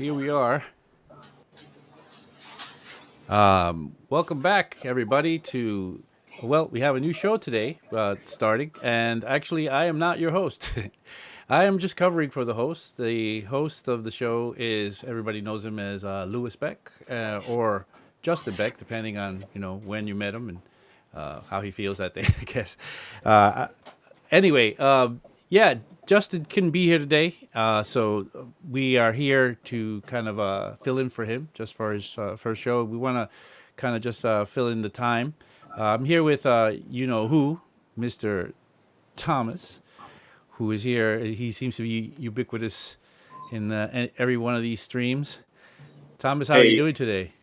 here we are. Welcome back, everybody, to, well, we have a new show today starting, and actually, I am not your host. I am just covering for the host. The host of the show is, everybody knows him as Louis Beck or Justin Beck, depending on, when you met him and how he feels that day, I guess. Uh, anyway, yeah, Justin couldn't be here today, so we are here to kind of fill in for him just for his first show. We want to kind of just fill in the time. I'm here with you know who, Mr. Thomas, who is here. He seems to be ubiquitous in every one of these streams. Thomas, how are you Hey, doing today?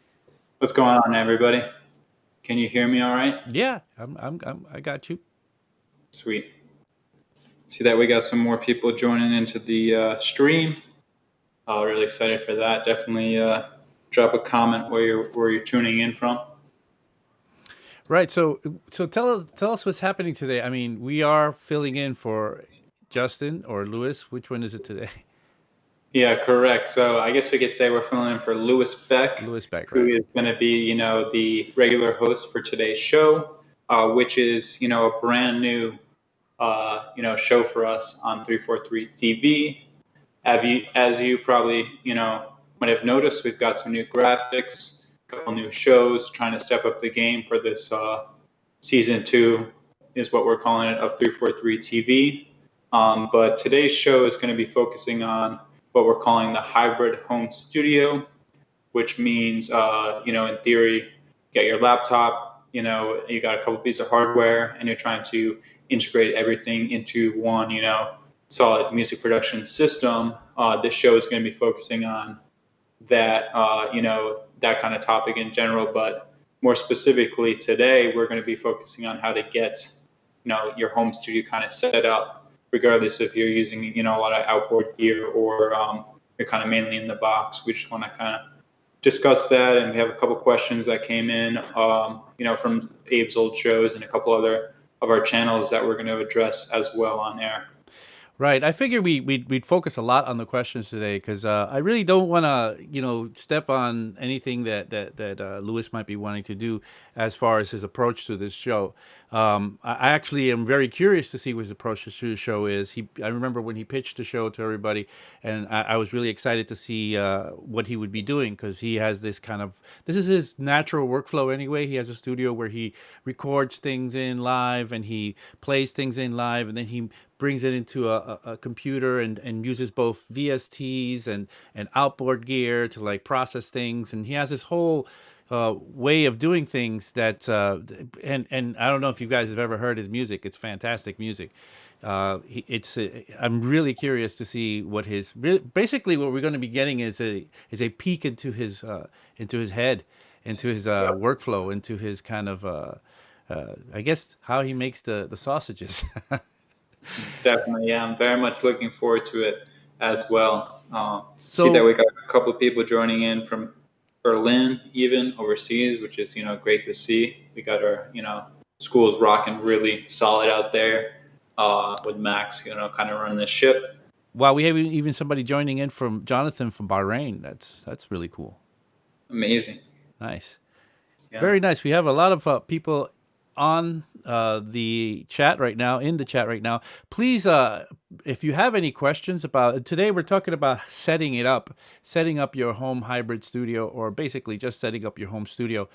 what's going on, everybody? Can you hear me all right? Yeah, I got you. Sweet. See that we got some more people joining into the stream. Really excited for that. Definitely drop a comment where you're tuning in from. Right. So tell us what's happening today. I mean, we are filling in for Justin or Lewis. Which one is it today? Yeah, correct. So I guess we could say we're filling in for Louis Beck, Lewis Beck, who right? is going to be, the regular host for today's show, which is, a brand new, show for us on 343 TV. As you probably, might have noticed, we've got some new graphics, a couple new shows, trying to step up the game for this season 2 is what we're calling it of 343 TV. But today's show is going to be focusing on what we're calling the hybrid home studio, which means, in theory, get your laptop, you got a couple pieces of hardware, and you're trying to integrate everything into one, solid music production system. This show is going to be focusing on that, that kind of topic in general, but more specifically today, we're going to be focusing on how to get, your home studio kind of set up, regardless if you're using, a lot of outboard gear or you're kind of mainly in the box. We just want to kind of discuss that, and we have a couple questions that came in, from Abe's old shows and a couple other of our channels that we're going to address as well on air. Right. I figured we'd focus a lot on the questions today because I really don't want to, step on anything that Lewis might be wanting to do as far as his approach to this show. I actually am very curious to see what his approach to the show is. I remember when he pitched the show to everybody, and I was really excited to see what he would be doing because he has this is his natural workflow anyway. He has a studio where he records things in live and he plays things in live, and then he brings it into a computer and uses both VSTs and outboard gear to like process things. And he has this whole way of doing things that and I don't know if you guys have ever heard his music. It's fantastic music. I'm really curious to see what basically what we're going to be getting is a peek into his head, into his workflow, into his kind of I guess how he makes the sausages. Definitely, yeah. I'm very much looking forward to it as well. See that So we got a couple of people joining in from Berlin, even overseas, which is great to see. We got our schools rocking really solid out there with Max, kind of running the ship. wow, we have even somebody joining in from Jonathan from Bahrain. That's really cool. Amazing. Nice. Yeah. Very nice. We have a lot of people on the chat right now, in the chat right now. Please, if you have any questions about today, we're talking about setting up your home hybrid studio, or basically just setting up your home studio.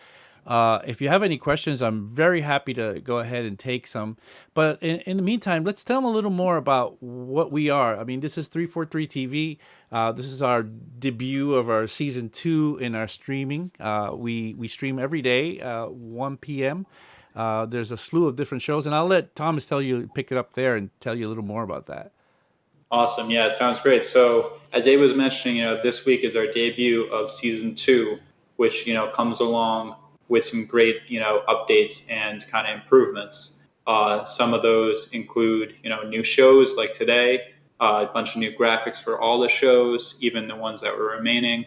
If you have any questions, I'm very happy to go ahead and take some. But in the meantime, let's tell them a little more about what we are. I mean, this is 343 TV. This is our debut of our season 2 in our streaming. We stream every day, 1 p.m. There's a slew of different shows, and I'll let Thomas pick it up there and tell you a little more about that. Awesome. Yeah, it sounds great. So as Abe was mentioning, this week is our debut of season 2, which, comes along with some great, updates and kind of improvements. Some of those include, new shows like today, a bunch of new graphics for all the shows, even the ones that were remaining.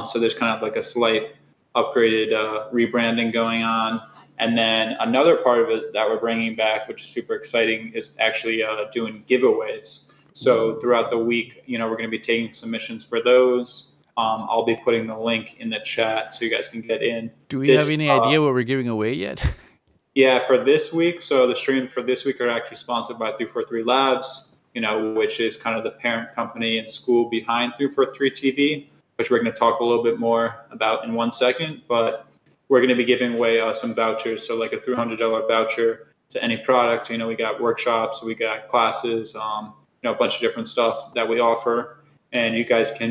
So there's kind of like a slight upgraded rebranding going on. And then another part of it that we're bringing back, which is super exciting, is actually doing giveaways. So throughout the week, we're going to be taking submissions for those. I'll be putting the link in the chat so you guys can get in. Do we have This, any idea what we're giving away yet? yeah, for this week. So the streams for this week are actually sponsored by 343 Labs, which is kind of the parent company and school behind 343 TV, which we're going to talk a little bit more about in 1 second. But we're going to be giving away some vouchers. So like a $300 voucher to any product. We got workshops, we got classes, a bunch of different stuff that we offer. And you guys can,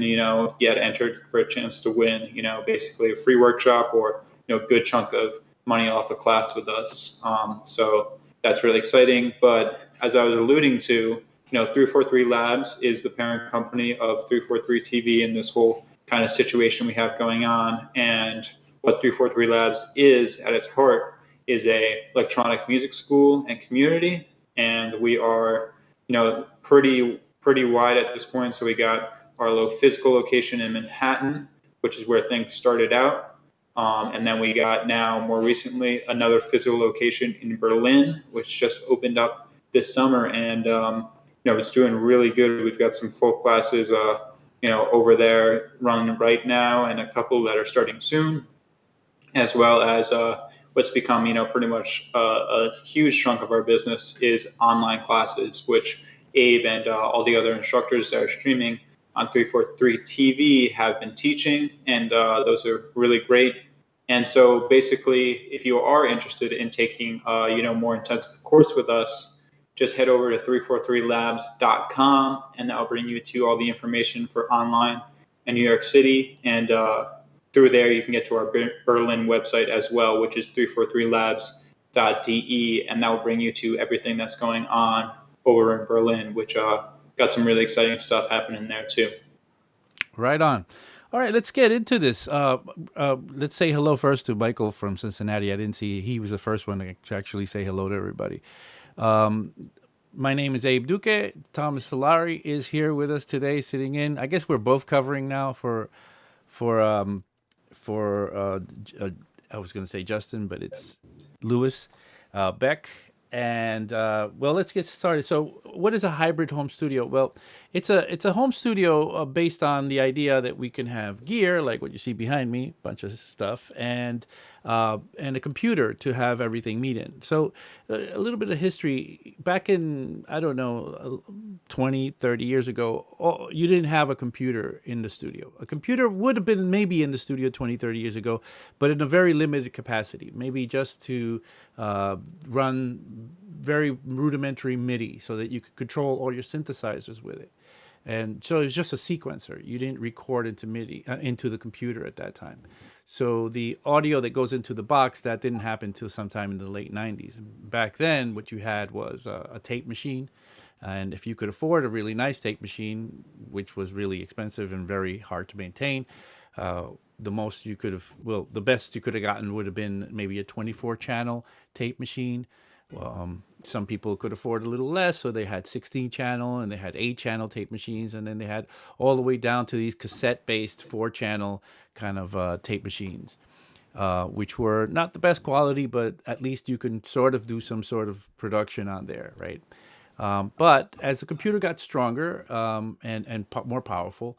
get entered for a chance to win, basically a free workshop or, good chunk of money off a class with us. So that's really exciting. But as I was alluding to, 343 Labs is the parent company of 343 TV in this whole kind of situation we have going on. And what 343 Labs is at its heart is a electronic music school and community. And we are, pretty wide at this point. So we got our physical location in Manhattan, which is where things started out. And then we got now more recently another physical location in Berlin, which just opened up this summer. And, it's doing really good. We've got some full classes, over there running right now and a couple that are starting soon, as well as what's become, pretty much a huge chunk of our business is online classes, which Abe and all the other instructors that are streaming on 343 TV have been teaching, and those are really great. And so basically, if you are interested in taking, more intensive course with us, just head over to 343labs.com, and that'll bring you to all the information for online in New York City. And through there, you can get to our Berlin website as well, which is 343labs.de, and that will bring you to everything that's going on over in Berlin, which got some really exciting stuff happening there too. Right on. All right, let's get into this. Let's say hello first to Michael from Cincinnati. I didn't see he was the first one to actually say hello to everybody. My name is Abe Duque. Thomas Solari is here with us today, sitting in. I guess we're both covering now for I was going to say Justin, but it's Lewis Beck. And well, let's get started. So, what is a hybrid home studio? Well, it's a home studio based on the idea that we can have gear, like what you see behind me, bunch of stuff, and a computer to have everything meet in. So, a little bit of history. Back in, I don't know, 20, 30 years ago, you didn't have a computer in the studio. A computer would have been maybe in the studio 20, 30 years ago, but in a very limited capacity, maybe just to run very rudimentary MIDI so that you could control all your synthesizers with it. And so it was just a sequencer. You didn't record into MIDI, into the computer at that time. So the audio that goes into the box, that didn't happen until sometime in the late 90s. Back then, what you had was a tape machine. And if you could afford a really nice tape machine, which was really expensive and very hard to maintain, the most you could have, well, the best you could have gotten would have been maybe a 24-channel tape machine. Some people could afford a little less, so they had 16-channel and they had 8-channel tape machines, and then they had all the way down to these cassette-based 4-channel kind of tape machines, which were not the best quality, but at least you can sort of do some sort of production on there, right? But as the computer got stronger and more powerful,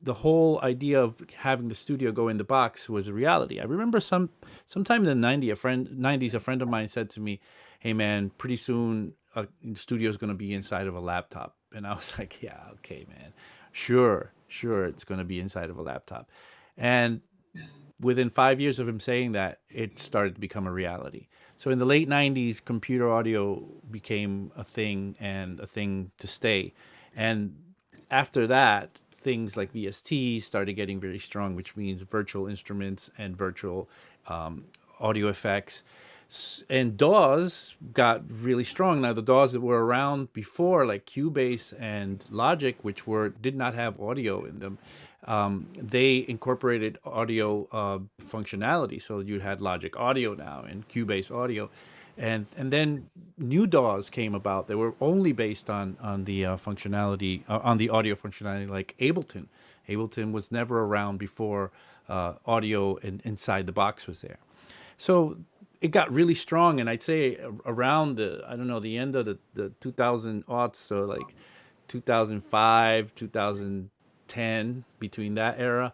the whole idea of having the studio go in the box was a reality. I remember sometime in the 90s, a friend of mine said to me, "Hey man, pretty soon the studio is going to be inside of a laptop." And I was like, "Yeah, okay, man, sure, it's going to be inside of a laptop." And within 5 years of him saying that, it started to become a reality. So in the late 90s, computer audio became a thing and a thing to stay. And after that, things like VSTs started getting very strong, which means virtual instruments and virtual audio effects. And DAWs got really strong. Now, the DAWs that were around before, like Cubase and Logic, which did not have audio in them, they incorporated audio functionality. So you had Logic Audio now and Cubase Audio. And then new DAWs came about. They were only based on the functionality, on the audio functionality, like Ableton. Ableton was never around before audio inside the box was there. So it got really strong, and I'd say around the end of the 2000 aughts, so like 2005, 2000, 10, between that era,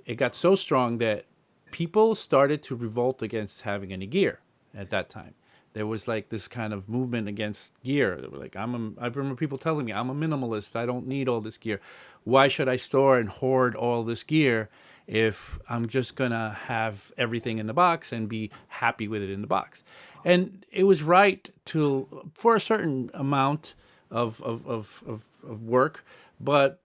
it got so strong that people started to revolt against having any gear at that time. There was like this kind of movement against gear. They were like, I remember people telling me, I'm a minimalist. I don't need all this gear. Why should I store and hoard all this gear if I'm just going to have everything in the box and be happy with it in the box? And it was right to, for a certain amount of work, but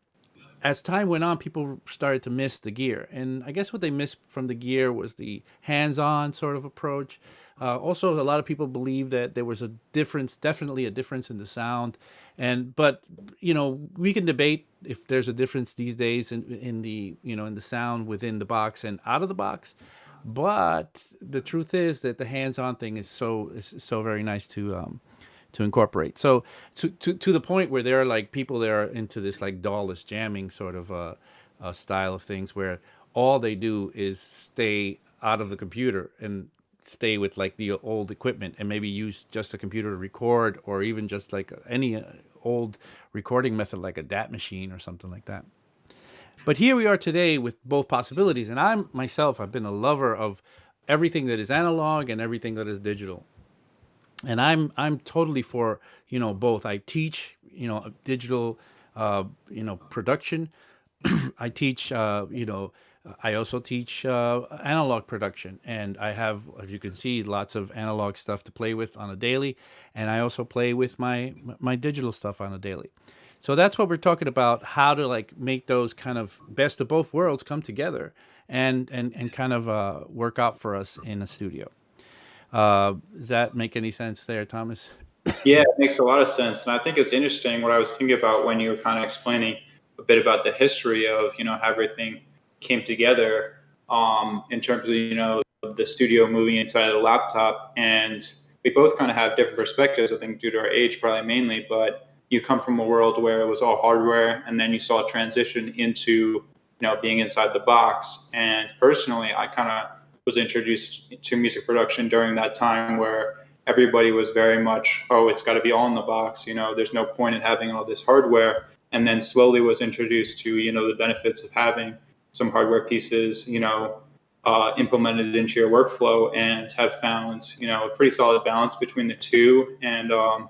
as time went on, people started to miss the gear. And I guess what they missed from the gear was the hands on sort of approach. Also, a lot of people believe that there was a difference, definitely a difference in the sound. But, we can debate if there's a difference these days in the, in the sound within the box and out of the box. But the truth is that the hands on thing is so very nice to incorporate. So to the point where there are like people that are into this like dolless jamming sort of style of things where all they do is stay out of the computer and stay with like the old equipment and maybe use just a computer to record, or even just like any old recording method like a DAT machine or something like that. But here we are today with both possibilities, and I've been a lover of everything that is analog and everything that is digital. And I'm totally for both. I teach digital production. I teach I also teach analog production, and I have, as you can see, lots of analog stuff to play with on a daily, and I also play with my digital stuff on a daily. So that's what we're talking about: how to like make those kind of best of both worlds come together and kind of work out for us in a studio. Does that make any sense there, Thomas? Yeah, it makes a lot of sense. And I think it's interesting what I was thinking about when you were kind of explaining a bit about the history of, how everything came together, in terms of, the studio moving inside of the laptop. And we both kind of have different perspectives, I think, due to our age, probably mainly. But you come from a world where it was all hardware, and then you saw a transition into, being inside the box. And personally, I kind of was introduced to music production during that time where everybody was very much, oh, it's got to be all in the box. There's no point in having all this hardware. And then slowly was introduced to, the benefits of having some hardware pieces, implemented into your workflow, and have found, a pretty solid balance between the two. And I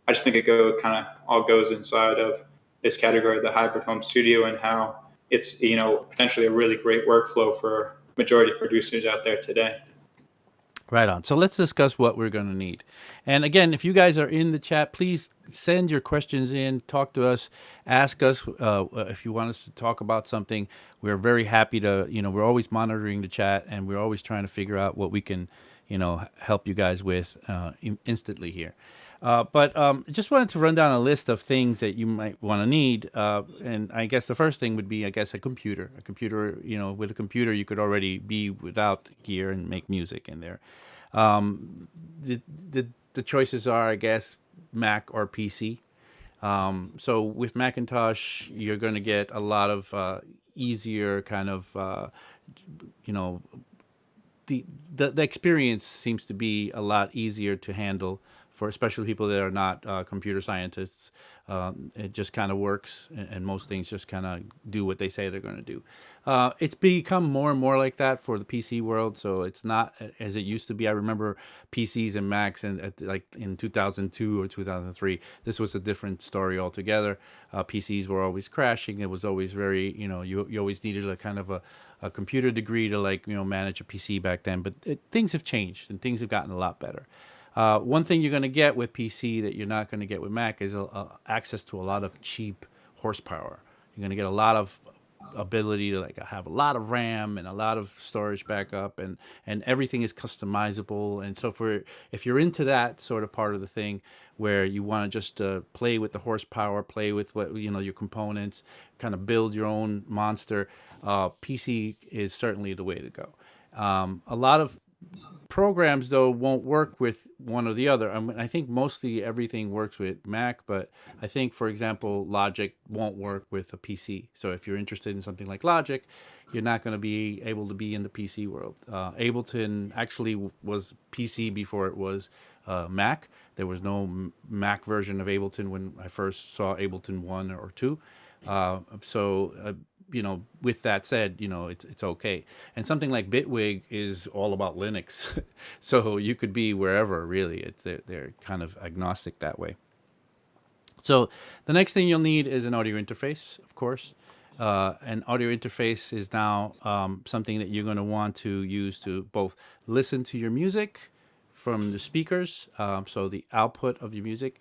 just think it kind of all goes inside of this category of the hybrid home studio, and how it's, potentially a really great workflow for majority of producers out there today. Right on. So let's discuss what we're going to need. And again, if you guys are in the chat, please send your questions in, talk to us, ask us if you want us to talk about something. We're very happy to, we're always monitoring the chat, and we're always trying to figure out what we can, help you guys with instantly here. But just wanted to run down a list of things that you might want to need. And I guess the first thing would be, I guess, a computer. A computer, with a computer, you could already be without gear and make music in there. The, the choices are, I guess, Mac or PC. So with Macintosh, you're going to get a lot of easier kind of, you know, the experience seems to be a lot easier to handle for especially people that are not computer scientists. It just kind of works, and most things just kind of do what they say they're going to do. It's become more and more like that for the PC world, so it's not as it used to be. I remember PCs and Macs, and like in 2002 or 2003, this was a different story altogether. PCs were always crashing. It was always very, you always needed a kind of a computer degree to manage a PC back then. But things have changed, and things have gotten a lot better. One thing you're going to get with PC that you're not going to get with Mac is access to a lot of cheap horsepower. You're going to get a lot of ability to have a lot of RAM and a lot of storage backup, and everything is customizable. And so if you're into that sort of part of the thing where you want to just play with the horsepower, play with what your components, kind of build your own monster, PC is certainly the way to go. A lot of programs though won't work with one or the other. I mean, I think mostly everything works with Mac, but I think, for example, Logic won't work with a PC. So if you're interested in something like Logic, you're not going to be able to be in the PC world. Ableton actually was PC before it was Mac. There was no Mac version of Ableton when I first saw Ableton 1 or 2. With that said, it's okay. And something like Bitwig is all about Linux, so you could be wherever really. They're kind of agnostic that way. So the next thing you'll need is an audio interface, of course. An audio interface is now something that you're going to want to use to both listen to your music from the speakers, so the output of your music.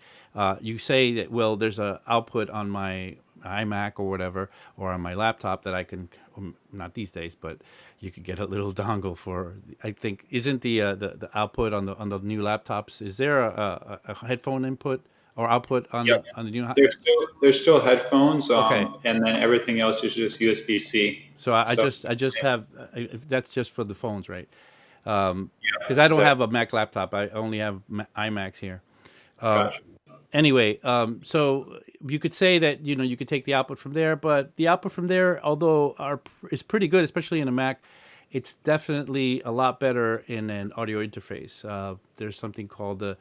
You say that, well, there's a output on my iMac or whatever, or on my laptop that I can, not these days, but you could get a little dongle for. I think isn't the output on the new laptops? Is there a headphone input or output Yep. on the new? There's still headphones, Okay, and then everything else is just USB-C. so I So just I just have that's just for the phones, right? yeah, Because I don't have exactly. a Mac laptop. I only have iMacs here. Gotcha. Anyway, so you could say that you could take the output from there, but the output from there, although is pretty good, especially in a Mac, it's definitely a lot better in an audio interface. There's something called the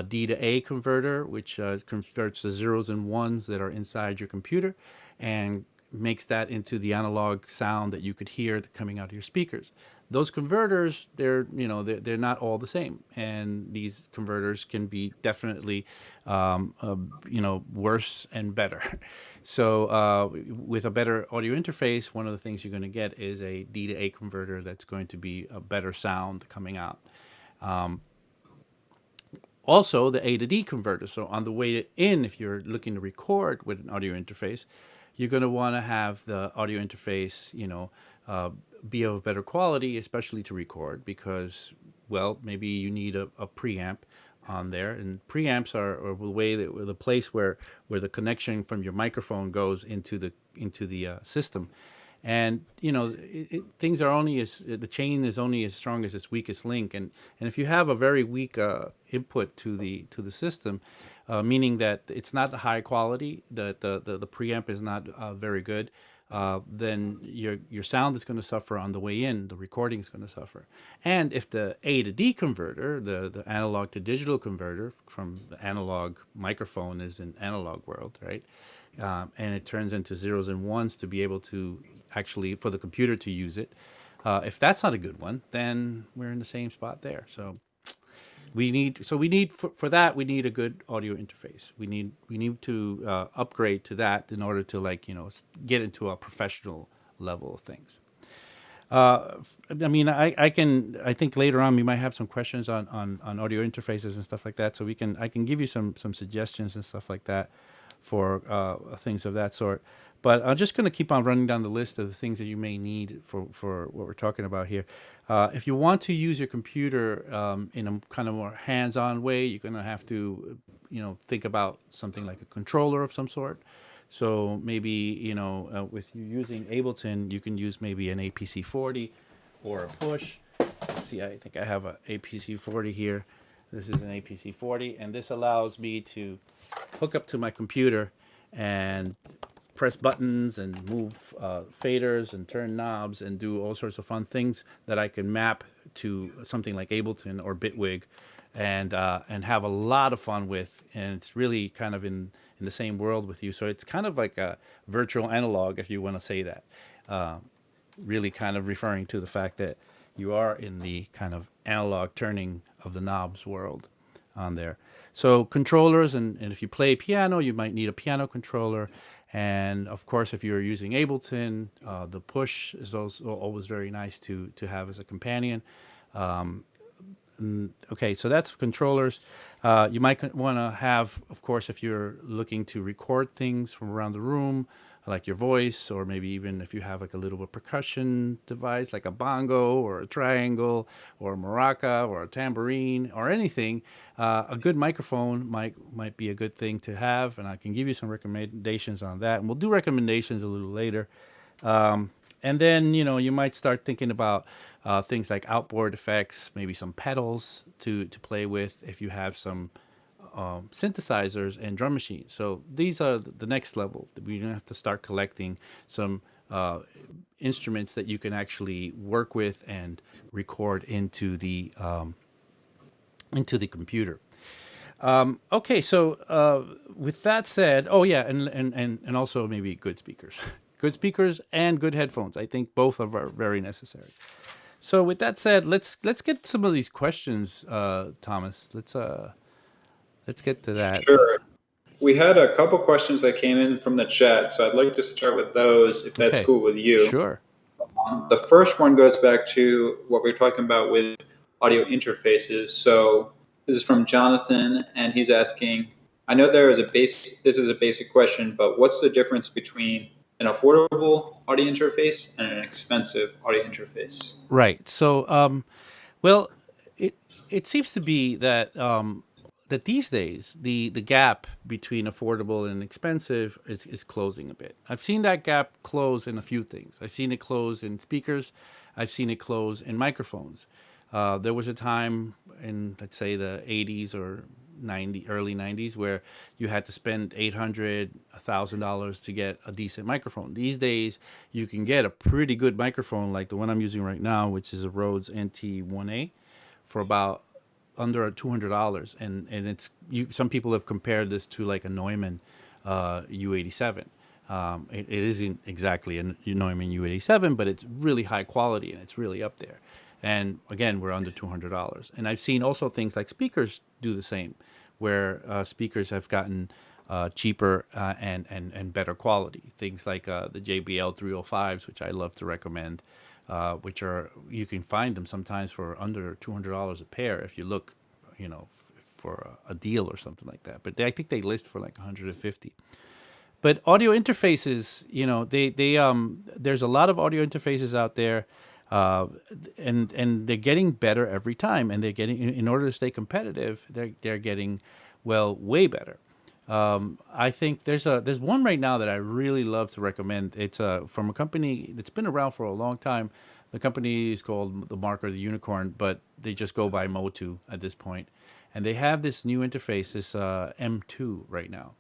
D to A converter, which converts the zeros and ones that are inside your computer, and makes that into the analog sound that you could hear coming out of your speakers. Those converters, they're not all the same, and these converters can be definitely worse and better. So with a better audio interface, one of the things you're going to get is a D to A converter that's going to be a better sound coming out. Also, the A to D converter. So on the way in, if you're looking to record with an audio interface, you're going to want to have the audio interface, be of better quality, especially to record, because, well, maybe you need a preamp on there, and preamps are the way that the place where the connection from your microphone goes into the system. And things are only as the chain is only as strong as its weakest link, and if you have a very weak input to the system, meaning that it's not high quality, that the preamp is not very good, then your sound is going to suffer on the way in. The recording is going to suffer. And if the A to D converter, the analog to digital converter from the analog microphone is an analog world, right? And it turns into zeros and ones to be able to actually for the computer to use it. If that's not a good one, then we're in the same spot there. So we need for that we need a good audio interface. We need to upgrade to that in order to get into a professional level of things. I mean, I think later on we might have some questions on audio interfaces and stuff like that. So I can give you some suggestions and stuff like that for things of that sort. But I'm just going to keep on running down the list of the things that you may need for what we're talking about here. If you want to use your computer in a kind of more hands-on way, you're going to have to, think about something like a controller of some sort. So maybe, with you using Ableton, you can use maybe an APC40 or a push. Let's see, I think I have a APC40 here. This is an APC40, and this allows me to hook up to my computer and press buttons and move faders and turn knobs and do all sorts of fun things that I can map to something like Ableton or Bitwig, and have a lot of fun with. And it's really kind of in the same world with you. So it's kind of like a virtual analog, if you want to say that. Uh, Really kind of referring to the fact that you are in the kind of analog turning of the knobs world on there. So controllers, and if you play piano, you might need a piano controller. And of course, if you're using Ableton, the push is also always very nice to have as a companion. Okay, so that's controllers. You might want to have, of course, if you're looking to record things from around the room, like your voice, or maybe even if you have like a little bit percussion device, like a bongo or a triangle or a maraca or a tambourine or anything, a good microphone might be a good thing to have, and I can give you some recommendations on that, and we'll do recommendations a little later. And then you might start thinking about things like outboard effects, maybe some pedals to play with if you have some synthesizers and drum machines. So these are the next level. We have to start collecting some instruments that you can actually work with and record into the computer. Okay, so with that said, oh yeah, and also maybe good speakers, good speakers and good headphones. I think both of are very necessary. So with that said, let's get some of these questions, Thomas. Let's get to that. Sure. We had a couple questions that came in from the chat, so I'd like to start with those, if that's Okay, cool with you. sure. The first one goes back to what we were talking about with audio interfaces. So this is from Jonathan, and he's asking, I know this is a basic question, but what's the difference between an affordable audio interface and an expensive audio interface? Right. So, well, it it seems to be that that these days the gap between affordable and expensive is closing a bit. I've seen that gap close in a few things. I've seen it close in speakers. I've seen it close in microphones. There was a time in, let's say, the 80s or early 90s where you had to spend $800, $1,000 to get a decent microphone. These days, you can get a pretty good microphone like the one I'm using right now, which is a Rhodes NT1A, for about under $200, and it's some people have compared this to like a Neumann U87. It isn't exactly a Neumann U87, but it's really high quality and it's really up there. And again, we're under $200. And I've seen also things like speakers do the same, where speakers have gotten cheaper and better quality. Things like the JBL 305s, which I love to recommend, which are, you can find them sometimes for under $200 a pair if you look, for a deal or something like that. But I think they list for like 150. But audio interfaces, there's a lot of audio interfaces out there, uh, and they're getting better every time, and they're getting, in order to stay competitive, they're getting, well, way better. I think there's one right now that I really love to recommend. It's from a company that's been around for a long time. The company is called the Marker the Unicorn, but they just go by Motu at this point, and they have this new interface, this M2 right now.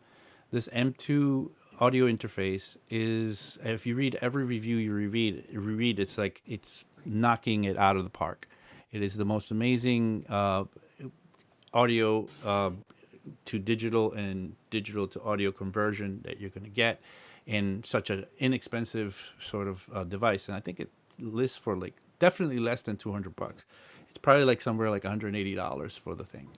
This M2 audio interface is, if you read every review you read, it's like it's knocking it out of the park. It is the most amazing audio to digital and digital to audio conversion that you're going to get in such an inexpensive sort of device. And I think it lists for like definitely less than $200. It's probably like somewhere like $180 for the thing.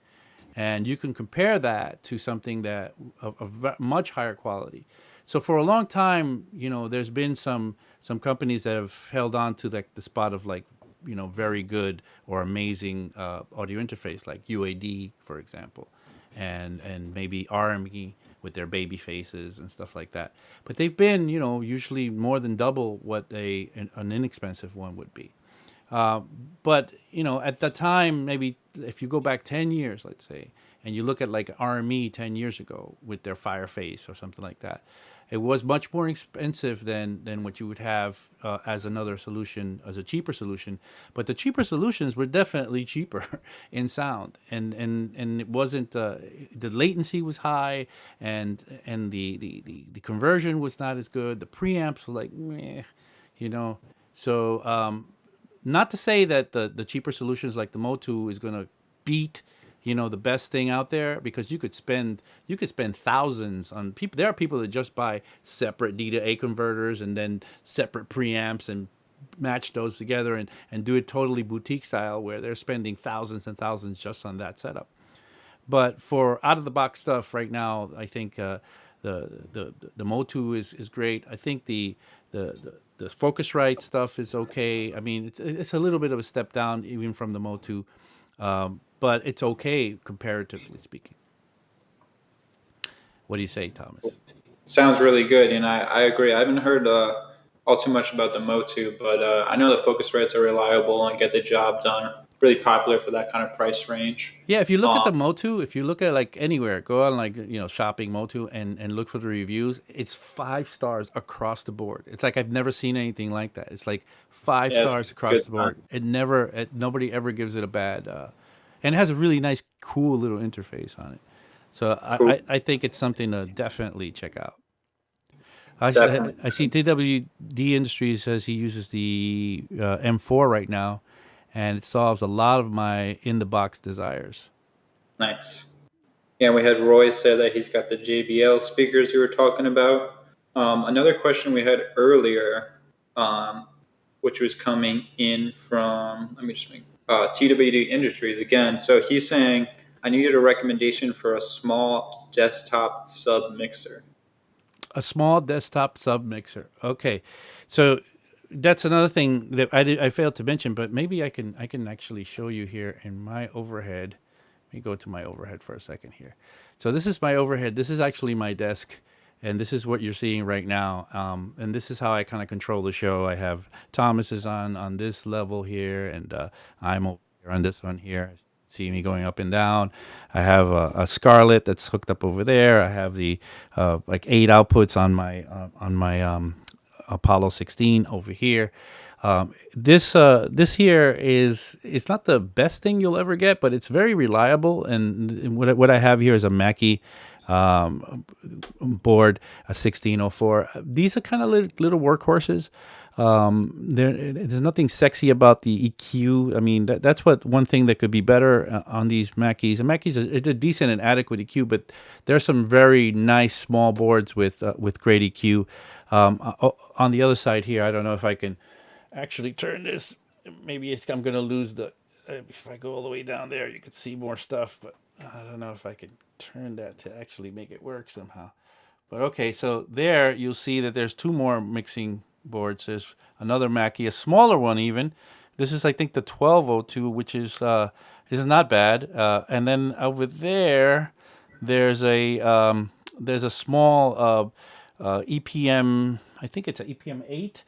And you can compare that to something that of much higher quality. So for a long time, there's been some companies that have held on to the spot of like, very good or amazing audio interface, like UAD, for example, and maybe RME with their baby faces and stuff like that. But they've been, usually more than double what an inexpensive one would be. But at the time, maybe if you go back 10 years, let's say, and you look at like RME 10 years ago with their Fireface or something like that, it was much more expensive than what you would have as another solution, as a cheaper solution. But the cheaper solutions were definitely cheaper in sound, and it wasn't, the latency was high, and the conversion was not as good. The preamps were like meh, you know. So not to say that the cheaper solutions like the Motu is going to beat, the best thing out there, because you could spend thousands on people. There are people that just buy separate D to A converters and then separate preamps and match those together and do it totally boutique style, where they're spending thousands and thousands just on that setup. But for out of the box stuff right now, I think the Motu is great. I think the Focusrite stuff is okay. I mean, it's a little bit of a step down even from the Motu, but it's okay comparatively speaking. What do you say, Thomas? Sounds really good, and I agree. I haven't heard all too much about the Motu, but I know the Focusrites are reliable and get the job done. Really popular for that kind of price range. Yeah, if you look at Um, the Motu, if you look at like anywhere, go on like shopping Motu and look for the reviews. It's 5 stars across the board. It's like I've never seen anything like that. It's like five yeah, it's stars a good across the time. board. Nobody ever gives it a bad, and it has a really nice, cool little interface on it. So Cool. I think it's something to definitely check out. I Definitely. see TWD Industries says he uses the M4 right now, and it solves a lot of my in the box desires. Nice. And we had Roy say that he's got the JBL speakers you were talking about. Another question we had earlier, which was coming in from, let me just make, TWD Industries again. So he's saying, I needed a recommendation for a small desktop sub mixer. A small desktop sub mixer. Okay, so that's another thing that I failed to mention, but maybe I can actually show you here in my overhead. Let me go to my overhead for a second here. So this is my overhead. This is actually my desk, and this is what you're seeing right now. And this is how I kind of control the show. I have Thomas is on this level here, and I'm over here on this one here. See me going up and down. I have a Scarlett that's hooked up over there. I have the like 8 outputs on my Apollo 16 over here. This here is it's not the best thing you'll ever get, but it's very reliable. And what I have here is a Mackie board, a 1604. These are kind of little workhorses. There's nothing sexy about the EQ. I mean, that's one thing that could be better on these Mackies. And Mackies, it's a decent and adequate EQ, but there's some very nice small boards with great EQ. On the other side here, I don't know if I can actually turn this. Maybe I'm going to lose the. If I go all the way down there, you can see more stuff, but I don't know if I can turn that to actually make it work somehow. But okay, so there you'll see that there's two more mixing boards. There's another Mackie, a smaller one even. This is I think the 1202, which is not bad. And then over there, there's a small EPM. I think it's an EPM 8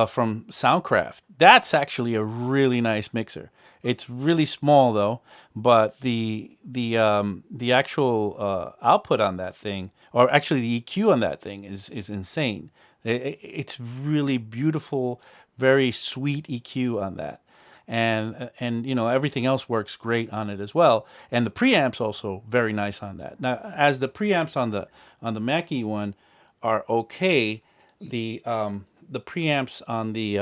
from Soundcraft. That's actually a really nice mixer. It's really small though, but the actual output on that thing, or actually the EQ on that thing, is insane. It's really beautiful, very sweet EQ on that, and everything else works great on it as well. And the preamps also very nice on that. Now, as the preamps on the Mackie one are okay, the preamps on the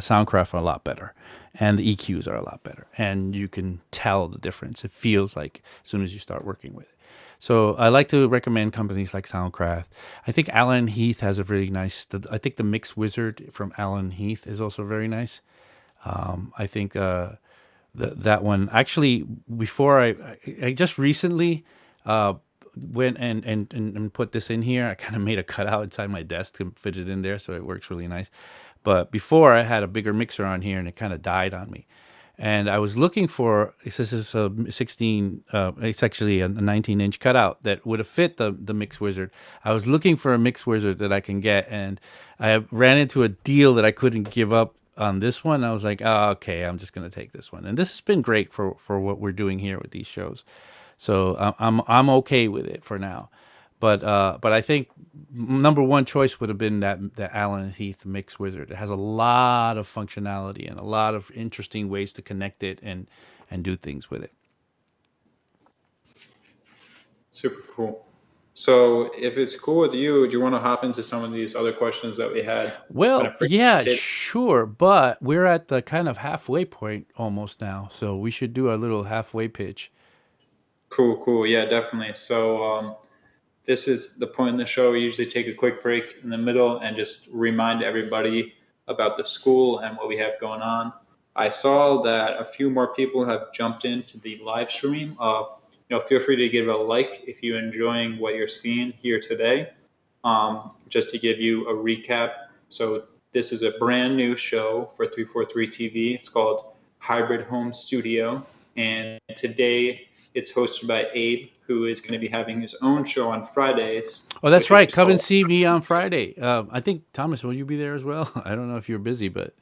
Soundcraft are a lot better, and the EQs are a lot better, and you can tell the difference. It feels like as soon as you start working with it. So I like to recommend companies like Soundcraft. I think Alan Heath has a really nice. I think the Mix Wizard from Alan Heath is also very nice. I think that one actually before I just recently went and put this in here. I kind of made a cutout inside my desk to fit it in there, so it works really nice. But before I had a bigger mixer on here, and it kind of died on me. And I was looking for. This is a 16. It's actually a 19-inch cutout that would have fit the Mix Wizard. I was looking for a Mix Wizard that I can get, and I ran into a deal that I couldn't give up on this one. I was like, oh, okay, I'm just gonna take this one. And this has been great for what we're doing here with these shows. So I'm okay with it for now. But I think number one choice would have been that Allen Heath Mix Wizard. It has a lot of functionality and a lot of interesting ways to connect it and do things with it. Super cool. So if it's cool with you, do you want to hop into some of these other questions that we had? Well, yeah, sure. But we're at the kind of halfway point almost now. So we should do a little halfway pitch. Cool. Yeah, definitely. So this is the point in the show. We usually take a quick break in the middle and just remind everybody about the school and what we have going on. I saw that a few more people have jumped into the live stream. Feel free to give it a like if you're enjoying what you're seeing here today. Just to give you a recap. So this is a brand new show for 343 TV. It's called Hybrid Home Studio. And today it's hosted by Abe, who is going to be having his own show on Fridays. Oh, that's right. Come and see me on Friday. I think, Thomas, will you be there as well? I don't know if you're busy, but...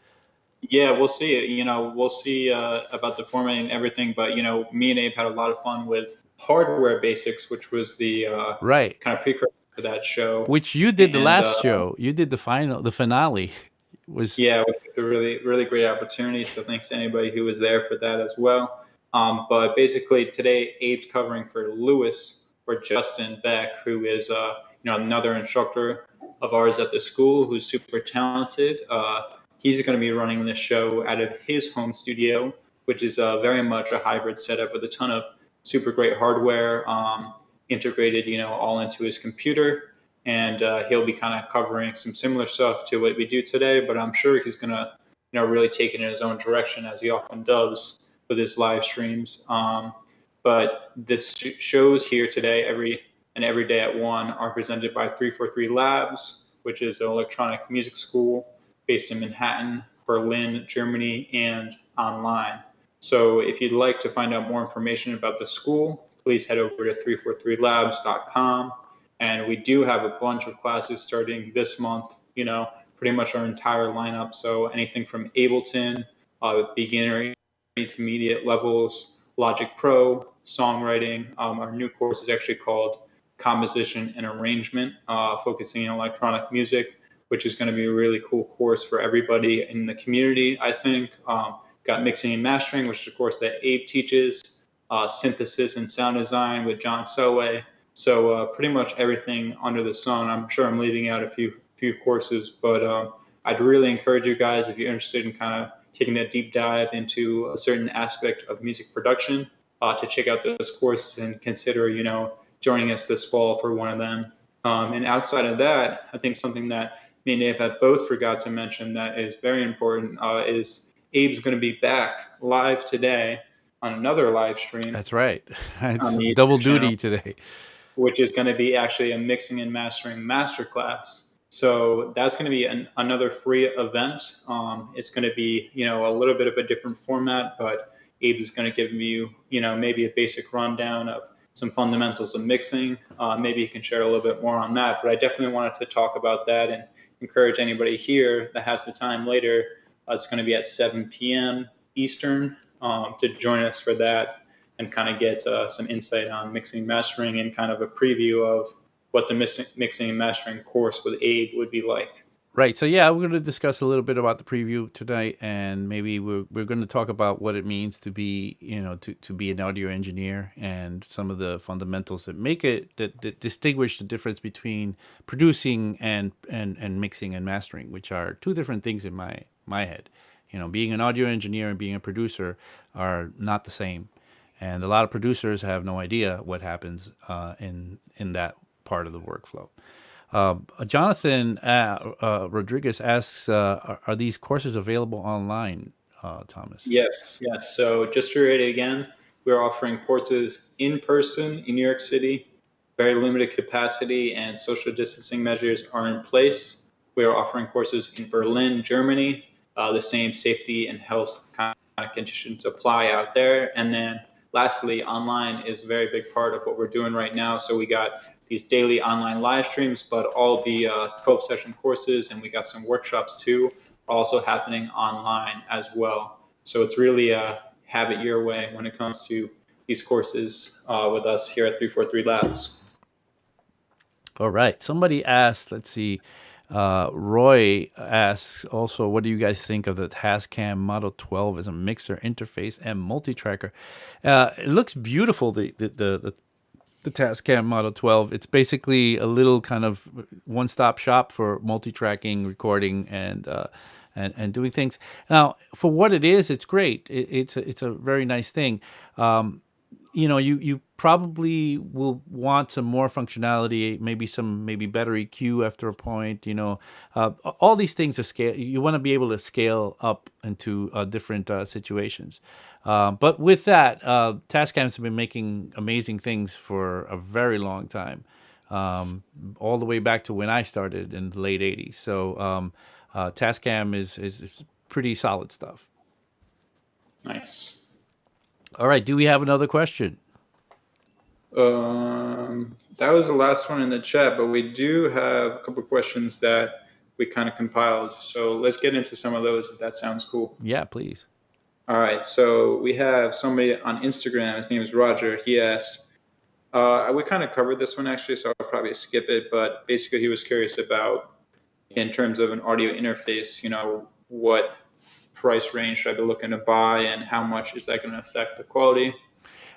Yeah, we'll see. We'll see about the format and everything. But, me and Abe had a lot of fun with Hardware Basics, which was the right kind of precursor to that show. Which you did the last show. You did the finale. Yeah, it was a really, really great opportunity. So thanks to anybody who was there for that as well. But basically today, Abe's covering for Lewis or Justin Beck, who is another instructor of ours at the school who's super talented. He's going to be running the show out of his home studio. which is very much a hybrid setup with a ton of super great hardware integrated, all into his computer. And he'll be kind of covering some similar stuff to what we do today, but I'm sure he's going to, really take it in his own direction, as he often does with his live streams. But this shows here today, every day at 1, are presented by 343 Labs, which is an electronic music school based in Manhattan, Berlin, Germany, and online. So if you'd like to find out more information about the school, please head over to 343labs.com. And we do have a bunch of classes starting this month, pretty much our entire lineup. So anything from Ableton, beginner, intermediate levels, Logic Pro, songwriting. Our new course is actually called Composition and Arrangement, focusing on electronic music, which is going to be a really cool course for everybody in the community, I think. Got mixing and mastering, which is a course that Abe teaches, synthesis and sound design with John Selway. So pretty much everything under the sun. I'm sure I'm leaving out a few courses, but I'd really encourage you guys, if you're interested in kind of taking that deep dive into a certain aspect of music production, to check out those courses and consider, joining us this fall for one of them. And outside of that, I think something that me and Abe have both forgot to mention that is very important is Abe's going to be back live today on another live stream. That's right. It's on the double YouTube channel, duty today. which is going to be actually a mixing and mastering masterclass. So that's going to be another free event. It's going to be, a little bit of a different format, but Abe is going to give you, maybe a basic rundown of some fundamentals of mixing. Maybe you can share a little bit more on that, but I definitely wanted to talk about that and encourage anybody here that has the time later. It's going to be at 7 p.m. Eastern to join us for that and kind of get some insight on mixing and mastering and kind of a preview of what the mixing and mastering course with Abe would be like. Right. So yeah, we're going to discuss a little bit about the preview tonight, and maybe we're going to talk about what it means to be, to be an audio engineer, and some of the fundamentals that make it that distinguish the difference between producing and mixing and mastering, which are two different things in my head. Being an audio engineer and being a producer are not the same, and a lot of producers have no idea what happens in that part of the workflow. Jonathan Rodriguez asks, are these courses available online, Thomas? Yes. So just to read it again, we're offering courses in person in New York City. Very limited capacity and social distancing measures are in place. We are offering courses in Berlin, Germany. The same safety and health kind of conditions apply out there. And then lastly, online is a very big part of what we're doing right now. So we got these daily online live streams, but all the 12-session courses, and we got some workshops too, also happening online as well. So it's really have it your way when it comes to these courses with us here at 343 Labs. All right. Somebody asked, let's see, Roy asks also, what do you guys think of the Tascam Model 12 as a mixer interface and multi-tracker? It looks beautiful, the Tascam Model 12. It's basically a little kind of one-stop shop for multi-tracking, recording, and doing things. Now, for what it is, it's great. It's a very nice thing. You probably will want some more functionality, maybe better EQ after a point. All these things are scale. You want to be able to scale up into different situations. But with that, Tascams have been making amazing things for a very long time, all the way back to when I started in the late '80s. So Tascam is pretty solid stuff. Nice. All right. Do we have another question? That was the last one in the chat, but we do have a couple of questions that we kind of compiled. So let's get into some of those if that sounds cool. Yeah, please. All right. So we have somebody on Instagram. His name is Roger. He asked, we kind of covered this one actually, so I'll probably skip it. But basically, he was curious about, in terms of an audio interface, what price range should I be looking to buy, and how much is that going to affect the quality?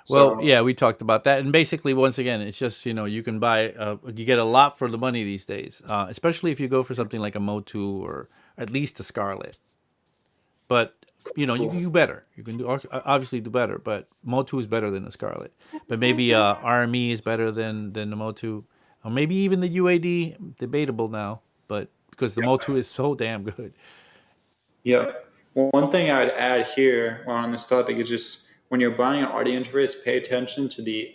Well, yeah, we talked about that, and basically, once again, it's just you can buy, you get a lot for the money these days, especially if you go for something like a Motu or at least a Scarlett. But you can Cool. do better. You can do obviously do better, but Motu is better than the Scarlett. But maybe RME is better than the Motu, or maybe even the UAD. Debatable now, but because the Motu is so damn good. Yeah. Well, one thing I'd add here while on this topic is just when you're buying an audio interface, pay attention to the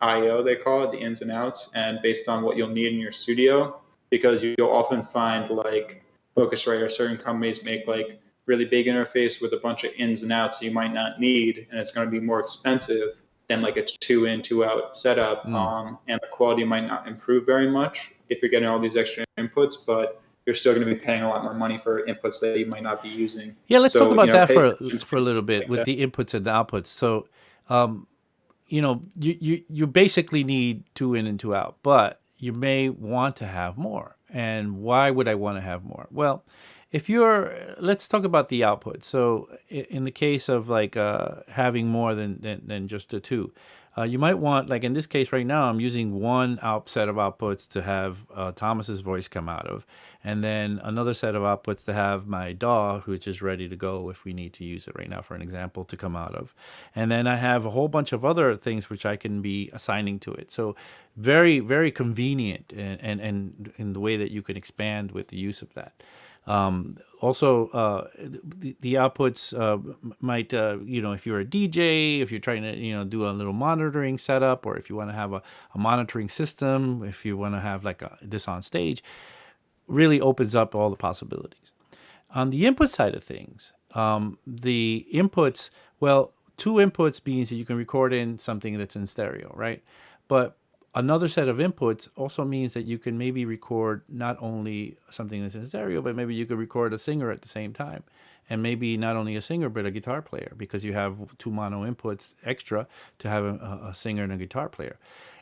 I/O they call it, the ins and outs, and based on what you'll need in your studio, because you'll often find like Focusrite or certain companies make like really big interface with a bunch of ins and outs you might not need, and it's going to be more expensive than like a two in, two out setup, Mm. and the quality might not improve very much if you're getting all these extra inputs, but you're still going to be paying a lot more money for inputs that you might not be using. Yeah, let's talk So, about that pay attention for a to little stuff bit like with that. the inputs and the outputs. So, you basically need two in and two out, but you may want to have more. And why would I want to have more? Well, if you're, let's talk about the output. So, in the case of like having more than just the two, you might want, like in this case right now, I'm using one out set of outputs to have Thomas's voice come out of, and then another set of outputs to have my DAW, which is ready to go if we need to use it right now for an example, to come out of. And then I have a whole bunch of other things which I can be assigning to it. So very, very convenient and in the way that you can expand with the use of that. Also, the outputs might, if you're a DJ, if you're trying to, do a little monitoring setup, or if you want to have a monitoring system, if you want to have like this on stage, really opens up all the possibilities. On the input side of things, the inputs, well, two inputs means that you can record in something that's in stereo, right? But another set of inputs also means that you can maybe record not only something that's in stereo, but maybe you could record a singer at the same time. And maybe not only a singer, but a guitar player, because you have two mono inputs extra to have a singer and a guitar player.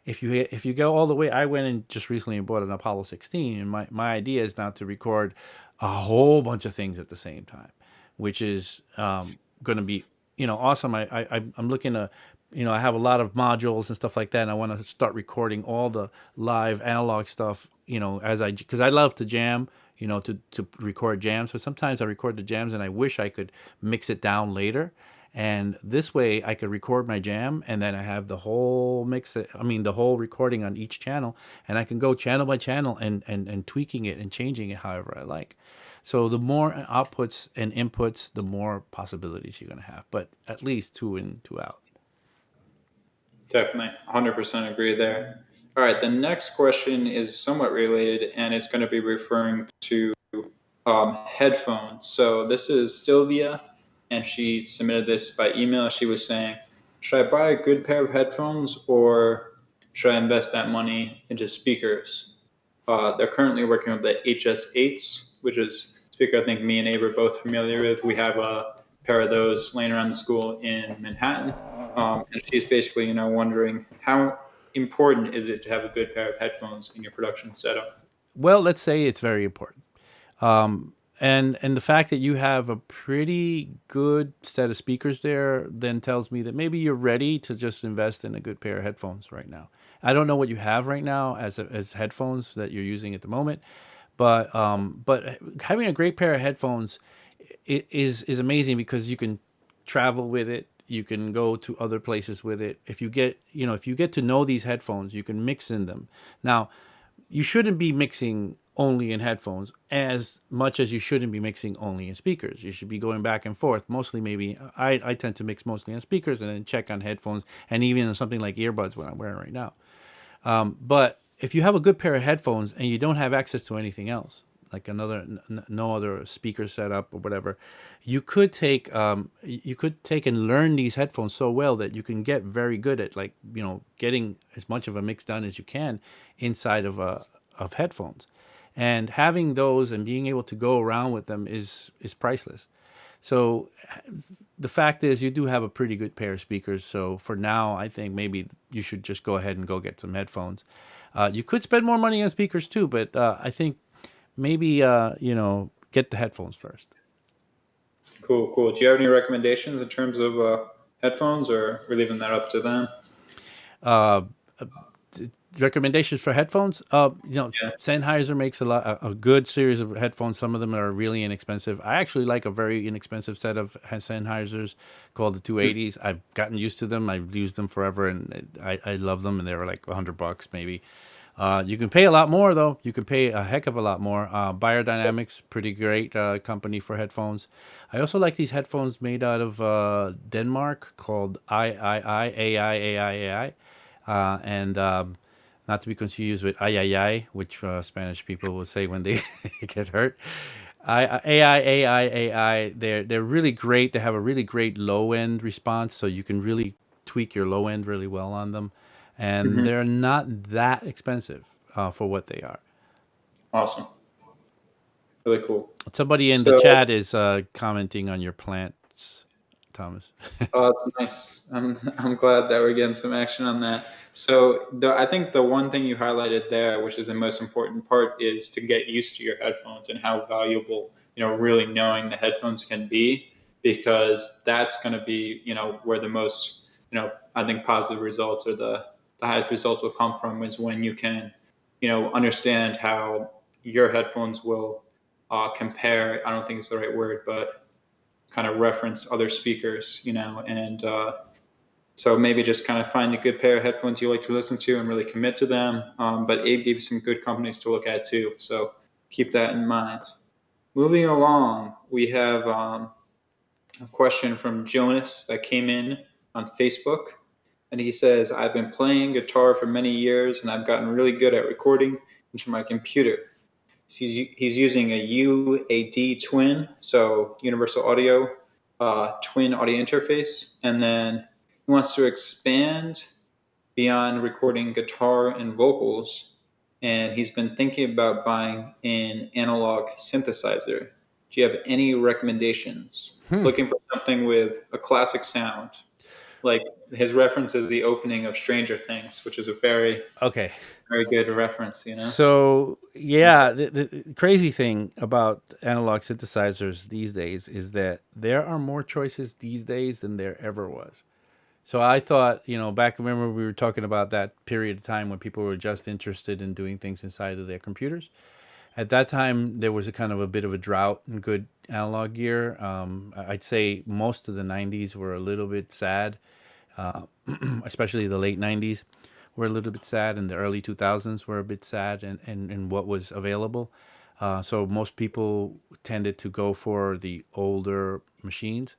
If you go all the way, I went and just recently bought an Apollo 16, and my idea is now to record a whole bunch of things at the same time, which is going to be awesome. I'm looking to, I have a lot of modules and stuff like that, and I want to start recording all the live analog stuff, because I love to jam, to record jams. But sometimes I record the jams and I wish I could mix it down later. And this way I could record my jam, and then I have the whole the whole recording on each channel, and I can go channel by channel and tweaking it and changing it however I like. So the more outputs and inputs, the more possibilities you're going to have, but at least two in, two out. Definitely, 100% agree there. All right, the next question is somewhat related, and it's going to be referring to headphones. So this is Sylvia, and she submitted this by email. She was saying, should I buy a good pair of headphones, or should I invest that money into speakers? They're currently working with the HS8s, which is a speaker I think me and Abe are both familiar with. We have a pair of those laying around the school in Manhattan. And she's basically, wondering how important is it to have a good pair of headphones in your production setup? Well, let's say it's very important. And the fact that you have a pretty good set of speakers there then tells me that maybe you're ready to just invest in a good pair of headphones right now. I don't know what you have right now as headphones that you're using at the moment, but having a great pair of headphones is amazing, because you can travel with it. You can go to other places with it. If you get to know these headphones, you can mix in them. Now, you shouldn't be mixing only in headphones as much as you shouldn't be mixing only in speakers. You should be going back and forth. Mostly, maybe I tend to mix mostly on speakers and then check on headphones, and even on something like earbuds, what I'm wearing right now. But if you have a good pair of headphones and you don't have access to anything else, like no other speaker setup or whatever, you could take and learn these headphones so well that you can get very good at, like, getting as much of a mix done as you can inside of headphones. And having those and being able to go around with them is priceless. So the fact is, you do have a pretty good pair of speakers. So for now, I think maybe you should just go ahead and go get some headphones. You could spend more money on speakers too, but I think maybe get the headphones first. Cool, cool. Do you have any recommendations in terms of headphones, or we're leaving that up to them? recommendations for headphones. Yeah. Sennheiser makes a good series of headphones. Some of them are really inexpensive. I actually like a very inexpensive set of Sennheisers called the 280s. I've gotten used to them. I've used them forever, and I love them. And they were like $100 maybe. You can pay a lot more though. You can pay a heck of a lot more. Biodynamics, pretty great company for headphones. I also like these headphones made out of Denmark called AI, and not to be confused with ay ay ay, which Spanish people will say when they get hurt. AI. They're really great. They have a really great low end response, so you can really tweak your low end really well on them, and Hmm. they're not that expensive for what they are. Awesome. Really cool. Somebody in the So, chat is commenting on your plants, Thomas. it's nice. I'm glad that we're getting some action on that. So, I think the one thing you highlighted there, which is the most important part, is to get used to your headphones and how valuable, really knowing the headphones can be, because that's going to be, where the most, I think positive results, or the highest results will come from, is when you can, understand how your headphones will compare. I don't think it's the right word, but kind of reference other speakers, and so maybe just kind of find a good pair of headphones you like to listen to and really commit to them. But Abe gave you some good companies to look at too, so keep that in mind. Moving along, we have a question from Jonas that came in on Facebook, and he says, I've been playing guitar for many years and I've gotten really good at recording into my computer. He's using a UAD twin, so universal audio, twin audio interface, and then he wants to expand beyond recording guitar and vocals, and he's been thinking about buying an analog synthesizer. Do you have any recommendations? Looking for something with a classic sound, like his reference is the opening of Stranger Things, which is a very, Okay. very good reference. So yeah, the crazy thing about analog synthesizers these days is that there are more choices these days than there ever was. So I thought, back, remember we were talking about that period of time when people were just interested in doing things inside of their computers. At that time, there was a kind of a bit of a drought in good analog gear. I'd say most of the '90s were a little bit sad, especially the late '90s were a little bit sad, and the early 2000s were a bit sad in what was available. So most people tended to go for the older machines.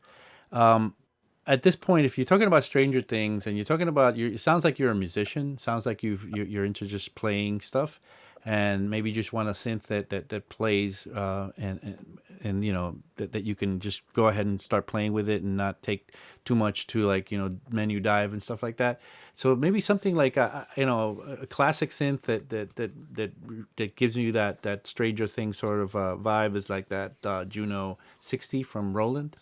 At this point, if you're talking about Stranger Things and you're talking about, it sounds like you're a musician. Sounds like you're into just playing stuff, and maybe you just want a synth that plays and that you can just go ahead and start playing with it and not take too much to, like, menu dive and stuff like that. So maybe something like a classic synth that gives you that Stranger Things sort of vibe is like that Juno 60 from Roland.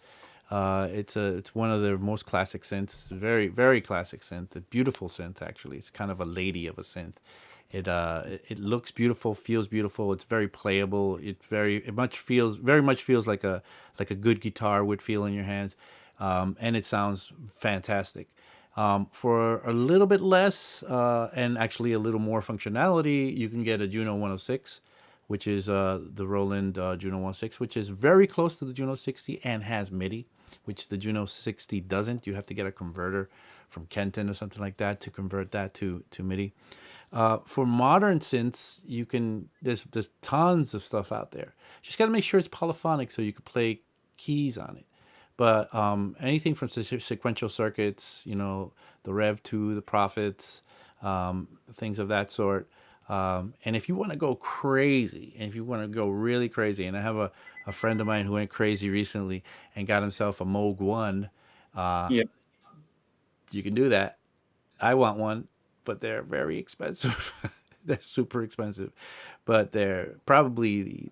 It's one of their most classic synths. Very, very classic synth. A beautiful synth, actually. It's kind of a lady of a synth. It looks beautiful, feels beautiful. It's very playable. Very much feels like a good guitar would feel in your hands, and it sounds fantastic. For a little bit less and actually a little more functionality, you can get a Juno 106, which is the Roland Juno 106, which is very close to the Juno 60 and has MIDI, which the Juno 60 doesn't. You have to get a converter from Kenton or something like that to convert that to MIDI. For modern synths, there's tons of stuff out there. Just got to make sure it's polyphonic so you can play keys on it. But anything from sequential circuits, the Rev 2, the Prophets, things of that sort. And if you want to go crazy, and if you want to go really crazy, and I have a friend of mine who went crazy recently and got himself a Moog 1, Yeah, you can do that. I want one, but they're very expensive. They're super expensive, but they're probably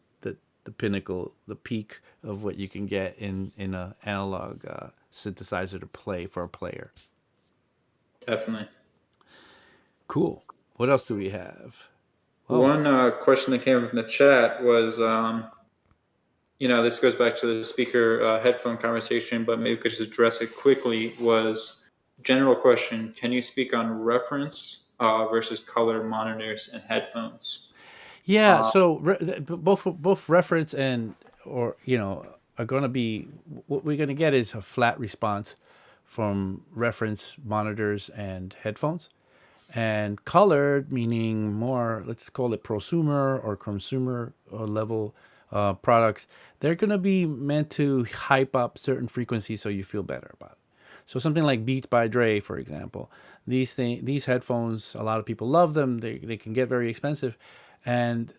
the pinnacle, the peak of what you can get in a analog synthesizer to play for a player. definitely. Cool. What else do we have? Oh, One question that came up in the chat was, this goes back to the speaker headphone conversation, but maybe we could just address it quickly. Was general question: can you speak on reference versus color monitors and headphones. Yeah, Uh, so both reference and or are going to be what we're going to get is a flat response from reference monitors and headphones, and colored meaning more, let's call it prosumer or consumer level products. They're going to be meant to hype up certain frequencies so you feel better about it. So something like Beats by Dre, for example, these headphones, a lot of people love them. They can get very expensive, and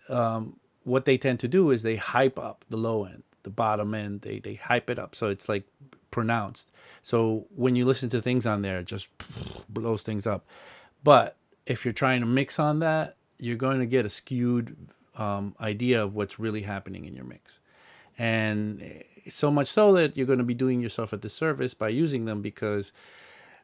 what they tend to do is they hype up the low end, the bottom end. They hype it up so it's like pronounced. So when you listen to things on there, it just blows things up. But if you're trying to mix on that, you're going to get a skewed idea of what's really happening in your mix. And so much so that you're going to be doing yourself a disservice by using them, because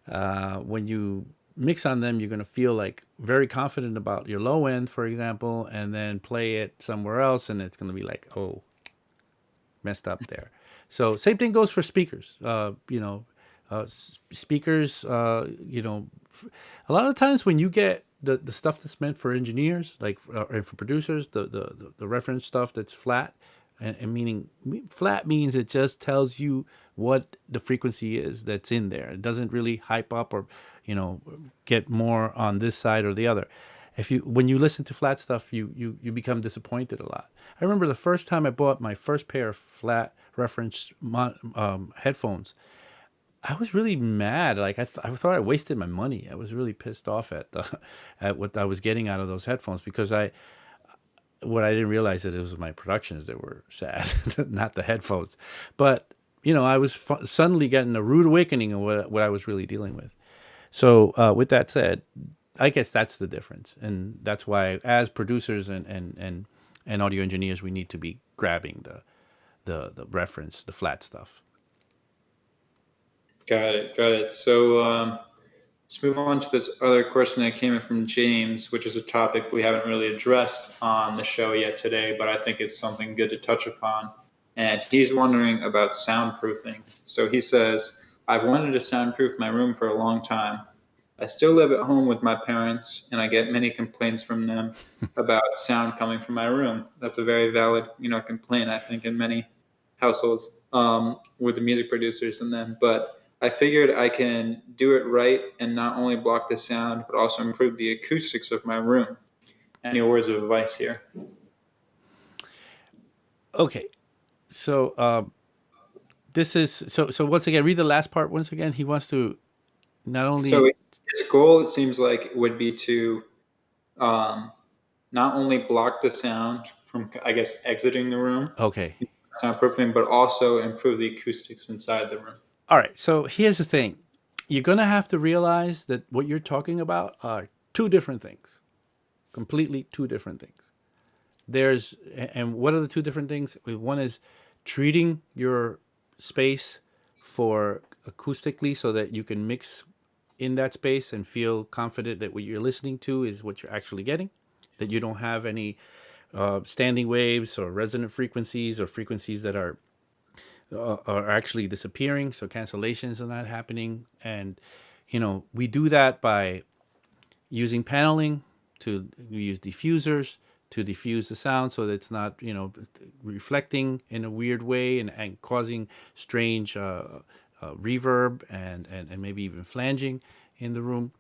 when you mix on them, you're going to feel like very confident about your low end, for example, and then play it somewhere else, and it's going to be like, oh, messed up there. So same thing goes for speakers. Speakers. A lot of times when you get the stuff that's meant for engineers, like and for producers, the reference stuff that's flat, and meaning flat means it just tells you what the frequency is that's in there. It doesn't really hype up or get more on this side or the other. If you when you listen to flat stuff, you become disappointed a lot. I remember the first time I bought my first pair of flat reference headphones. I was really mad. Like I thought I wasted my money. I was really pissed off at at what I was getting out of those headphones, because what I didn't realize that it was my productions that were sad, not the headphones. But I was suddenly getting a rude awakening of what I was really dealing with. So with that said, I guess that's the difference, and that's why as producers and audio engineers, we need to be grabbing the reference, the flat stuff. Got it. Got it. So let's move on to this other question that came in from James, which is a topic we haven't really addressed on the show yet today, but I think it's something good to touch upon. And he's wondering about soundproofing. So he says, I've wanted to soundproof my room for a long time. I still live at home with my parents, and I get many complaints from them about sound coming from my room. That's a very valid, complaint, I think, in many households with the music producers and them. But I figured I can do it right and not only block the sound, but also improve the acoustics of my room. Any words of advice here? Okay, so this is so once again, read the last part once again. He wants to not So only his goal, it seems like, would be to um, not only block the sound from, I guess, exiting the room, okay. soundproofing, but also improve the acoustics inside the room. All right, so here's the thing. You're going to have to realize that what you're talking about are two different things. Completely two different things. And what are the two different things? One is treating your space for acoustically so that you can mix in that space and feel confident that what you're listening to is what you're actually getting, that you don't have any standing waves or resonant frequencies or frequencies that are actually disappearing, so cancellations are not happening. And we do that by using paneling, to use diffusers to diffuse the sound so that it's not reflecting in a weird way and causing strange reverb and maybe even flanging in the room,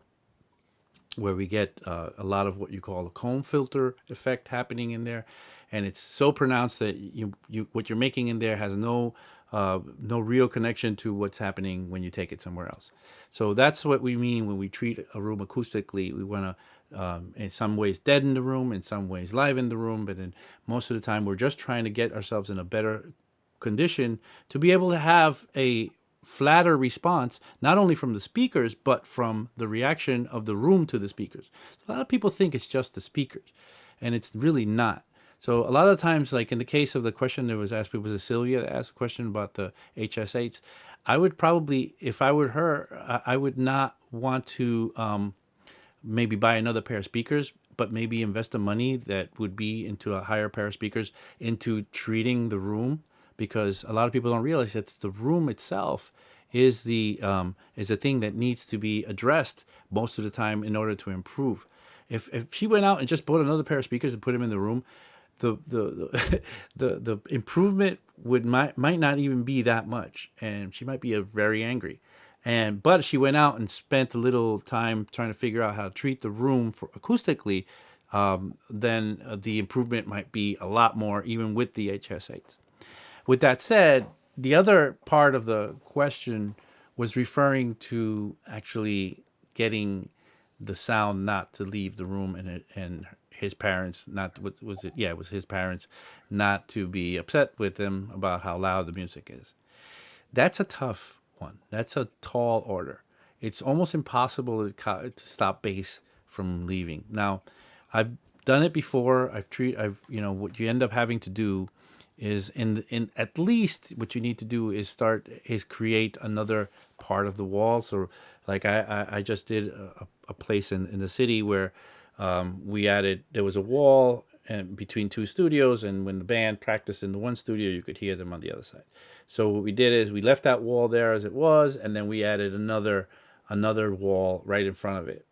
where we get a lot of what you call a comb filter effect happening in there, and it's so pronounced that you what you're making in there has no real connection to what's happening when you take it somewhere else. So that's what we mean when we treat a room acoustically. We want to, in some ways, deaden the room, in some ways, liven the room, but in most of the time, we're just trying to get ourselves in a better condition to be able to have a flatter response, not only from the speakers, but from the reaction of the room to the speakers. So a lot of people think it's just the speakers, and it's really not. So a lot of times, like in the case of the question that was asked, was it Sylvia that asked a question about the HS8s? I would probably, if I were her, I would not want to maybe buy another pair of speakers, but maybe invest the money that would be into a higher pair of speakers into treating the room, because a lot of people don't realize that the room itself is a thing that needs to be addressed most of the time in order to improve. If she went out and just bought another pair of speakers and put them in the room, the the improvement might not even be that much, and she might be very angry. And but she went out and spent a little time trying to figure out how to treat the room for acoustically, then the improvement might be a lot more, even with the HS8s. With that said, the other part of the question was referring to actually getting the sound not to leave the room, and his parents not, was it, yeah, it was his parents not to be upset with him about how loud the music is. That's a tough one. That's a tall order. It's almost impossible to stop bass from leaving. Now, I've done it before. What you end up having to do is, in at least what you need to do is create another part of the wall. So like I just did a place in the city where there was a wall and between two studios, and when the band practiced in the one studio, you could hear them on the other side. So what we did is we left that wall there as it was, and then we added another wall right in front of it.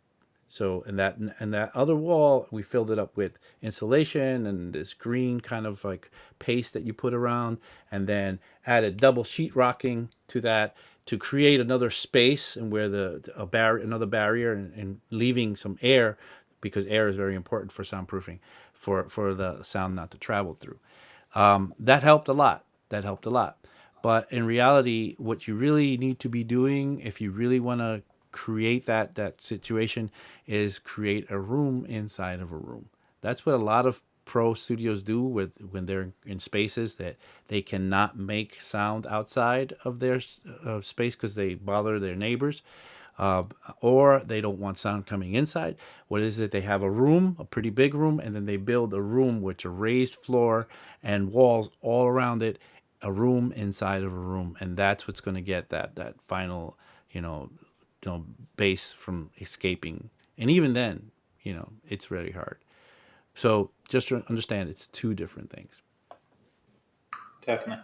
So in that other wall, we filled it up with insulation and this green kind of like paste that you put around, and then added double sheetrocking to that to create another space, and where another barrier, and leaving some air, because air is very important for soundproofing, for the sound not to travel through. That helped a lot. That helped a lot. But in reality, what you really need to be doing, if you really want to create that situation, is create a room inside of a room. That's what a lot of pro studios do when they're in spaces that they cannot make sound outside of their space because they bother their neighbors, uh, or they don't want sound coming inside. What is it? They have a room, a pretty big room, and then they build a room with a raised floor and walls all around it, a room inside of a room, and that's what's going to get that final, you know, bass from escaping. And even then, it's really hard. So just to understand, it's two different things. Definitely.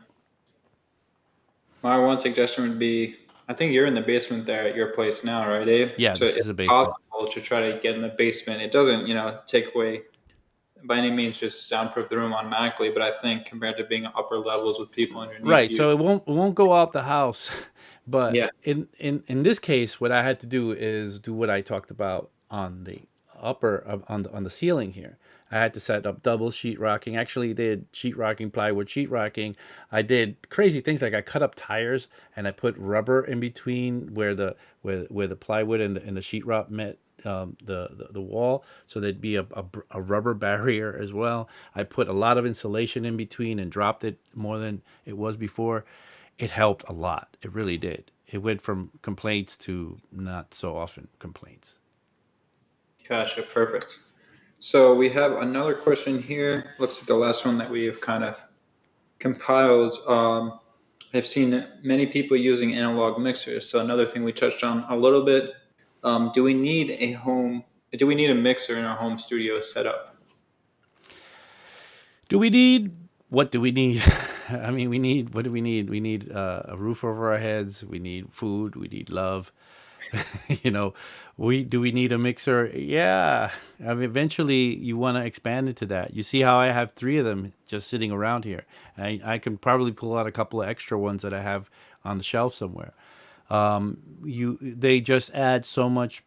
My one suggestion would be, I think you're in the basement there at your place now, right, Abe? Yeah, So this if is a basement. possible to try to get in the basement. It doesn't, take away by any means just soundproof the room automatically, but I think compared to being upper levels with people underneath Right. you, So it won't go out the house, but yeah, in this case, what I had to do is do what I talked about on the on the ceiling here. I had to set up double sheetrocking. Actually, did sheetrocking, plywood sheetrocking. I did crazy things like I cut up tires and I put rubber in between where the plywood and the sheetrock met, the wall, so there'd be a rubber barrier as well. I put a lot of insulation in between and dropped it more than it was before. It helped a lot. It really did. It went from complaints to not so often complaints. gotcha, perfect. So we have another question here. Looks like the last one that we have kind of compiled. I've seen many people using analog mixers. So another thing we touched on a little bit. Do we need do we need a mixer in our home studio setup? Do we need what do we need? I mean, what do we need? We need a roof over our heads. We need food. We need love. you know, we need a mixer? Yeah. I mean, eventually you want to expand into that. You see how I have three of them just sitting around here. I can probably pull out a couple of extra ones that I have on the shelf somewhere. They just add so much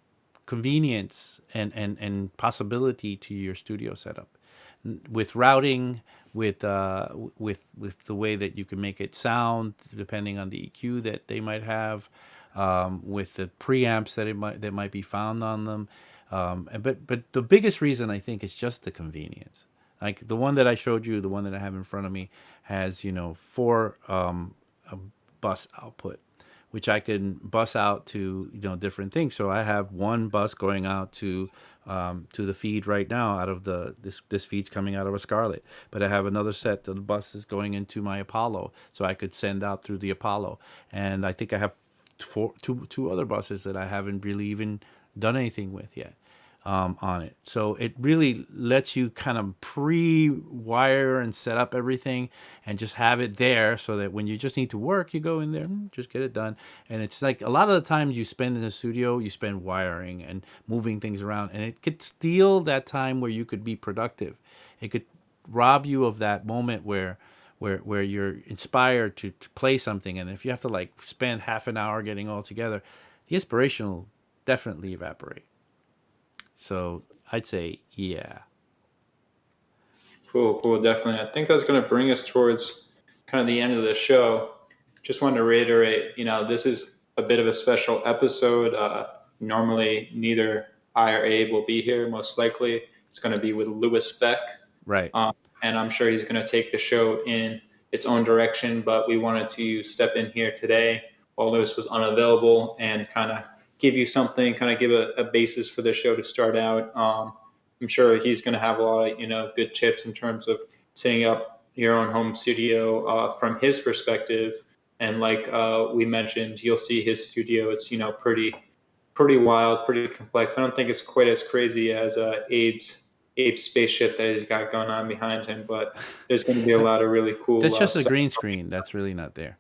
convenience and possibility to your studio setup, with routing, with the way that you can make it sound depending on the EQ that they might have, with the preamps that might be found on them. But the biggest reason, I think, is just the convenience. Like the one that I showed you, the one that I have in front of me, has four bus output, which I can bus out to different things. So I have one bus going out to the feed right now out of this feed's coming out of a Scarlett, but I have another set of the buses going into my Apollo, so I could send out through the Apollo, and I think I have two other buses that I haven't really even done anything with yet. on it. So it really lets you kind of pre-wire and set up everything and just have it there so that when you just need to work, you go in there, just get it done. And it's like a lot of the times you spend in the studio, you spend wiring and moving things around, and it could steal that time where you could be productive. It could rob you of that moment where you're inspired to play something, and if you have to like spend half an hour getting all together, the inspiration will definitely evaporate. So I'd say, yeah. Cool, cool, definitely. I think that's going to bring us towards kind of the end of the show. Just wanted to reiterate, this is a bit of a special episode. Normally, neither I or Abe will be here. Most likely, it's going to be with Louis Beck. Right. And I'm sure he's going to take the show in its own direction. But we wanted to step in here today while Louis was unavailable and kind of give you something, kind of give a basis for the show to start out. I'm sure he's going to have a lot of good tips in terms of setting up your own home studio from his perspective. And like we mentioned, you'll see his studio. It's pretty wild, pretty complex. I don't think it's quite as crazy as Abe's spaceship that he's got going on behind him, but there's going to be a lot of really cool That's just a stuff. green screen. That's really not there.